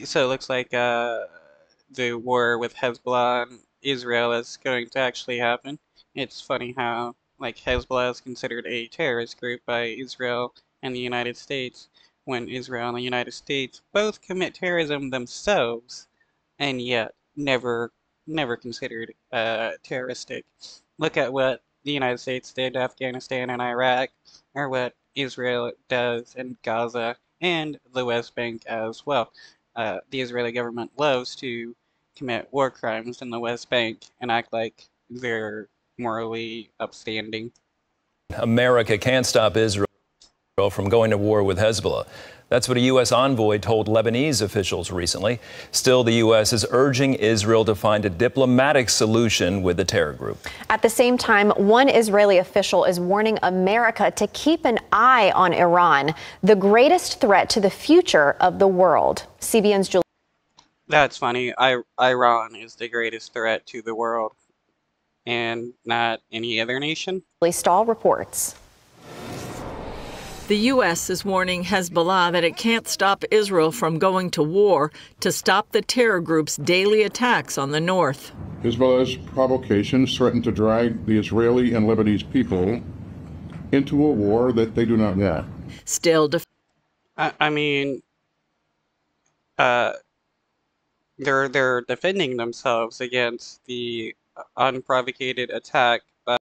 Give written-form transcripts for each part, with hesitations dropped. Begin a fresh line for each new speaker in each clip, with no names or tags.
So it looks like the war with Hezbollah and Israel is going to actually happen. It's funny how like Hezbollah is considered a terrorist group by Israel and the United States, when Israel and the United States both commit terrorism themselves, and yet never considered terroristic. Look at what the United States did to Afghanistan and Iraq, or what Israel does in Gaza and the West Bank as well. The Israeli government loves to commit war crimes in the West Bank and act like they're morally upstanding.
America can't stop Israel from going to war with Hezbollah. That's what a U.S. envoy told Lebanese officials recently. Still, the U.S. is urging Israel to find a diplomatic solution with the terror group.
At the same time, one Israeli official is warning America to keep an eye on Iran, the greatest threat to the future of the world. CBN's Julie.
That's funny. Iran is the greatest threat to the world, and not any other nation.
Stahl reports.
The U.S. is warning Hezbollah that it can't stop Israel from going to war to stop the terror group's daily attacks on the north.
Hezbollah's provocations threaten to drag the Israeli and Lebanese people into a war that they do not want.
Still,
I mean, they're defending themselves against the unprovocated attack by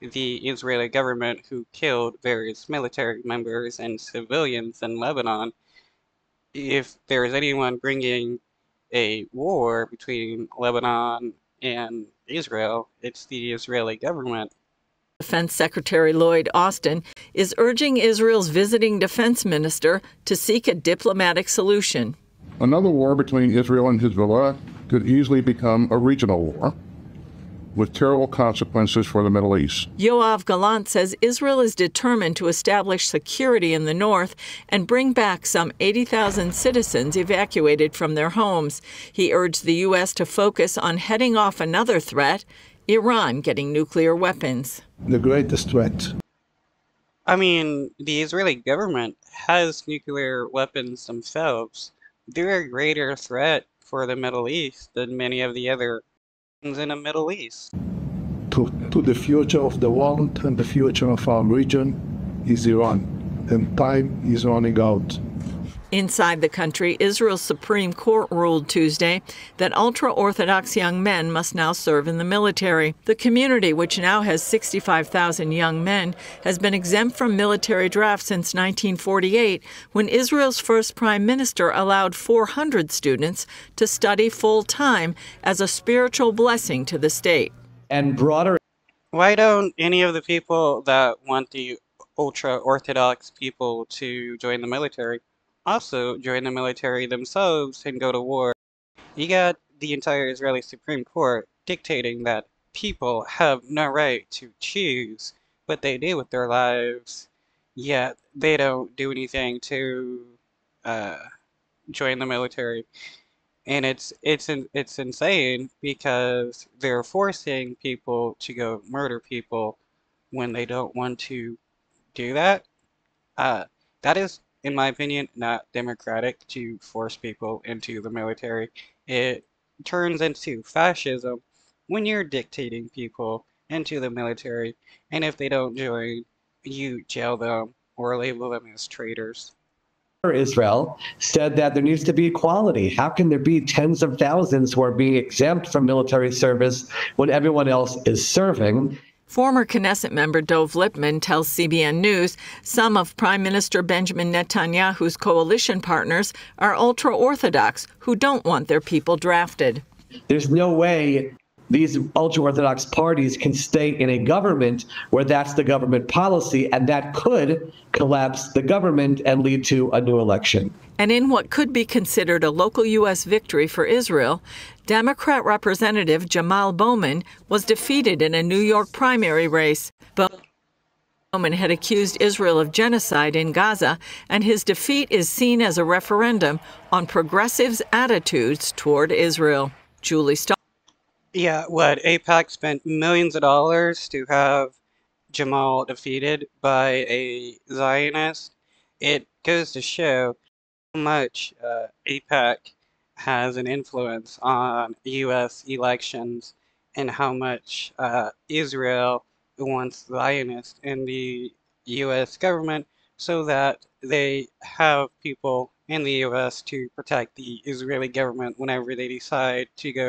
the Israeli government, who killed various military members and civilians in Lebanon. If there is anyone bringing a war between Lebanon and Israel, it's the Israeli government.
Defense Secretary Lloyd Austin is urging Israel's visiting defense minister to seek a diplomatic solution.
Another war between Israel and Hezbollah could easily become a regional war, with terrible consequences for the Middle East.
Yoav Gallant says Israel is determined to establish security in the north and bring back some 80,000 citizens evacuated from their homes. He urged the U.S. to focus on heading off another threat, Iran getting nuclear weapons.
The greatest threat.
I mean, the Israeli government has nuclear weapons themselves. They're a greater threat for the Middle East than many of the other things in the Middle East.
To the future of the world and the future of our region is Iran, and time is running out.
Inside the country, Israel's Supreme Court ruled Tuesday that ultra-Orthodox young men must now serve in the military. The community, which now has 65,000 young men, has been exempt from military draft since 1948, when Israel's first prime minister allowed 400 students to study full-time as a spiritual blessing to the state.
And broader.
Why don't any of the people that want the ultra-Orthodox people to join the military also join the military themselves and go to war? You got the entire Israeli Supreme Court dictating that people have no right to choose what they do with their lives, yet they don't do anything to join the military. And it's insane, because they're forcing people to go murder people when they don't want to do that. That is, in my opinion, not democratic to force people into the military. It turns into fascism when you're dictating people into the military, and if they don't join, you jail them or label them as traitors.
Israel said that there needs to be equality. How can there be tens of thousands who are being exempt from military service when everyone else is serving?
Former Knesset member Dov Lipman tells CBN News some of Prime Minister Benjamin Netanyahu's coalition partners are ultra-Orthodox who don't want their people drafted.
There's no way these ultra-Orthodox parties can stay in a government where that's the government policy, and that could collapse the government and lead to a new election.
And in what could be considered a local U.S. victory for Israel, Democrat Representative Jamal Bowman was defeated in a New York primary race. Bowman had accused Israel of genocide in Gaza, and his defeat is seen as a referendum on progressives' attitudes toward Israel. Julie Stahl.
Yeah, what, AIPAC spent millions of dollars to have Jamal defeated by a Zionist? It goes to show much AIPAC has an influence on U.S. elections and how much Israel wants Zionists in the U.S. government so that they have people in the U.S. to protect the Israeli government whenever they decide to go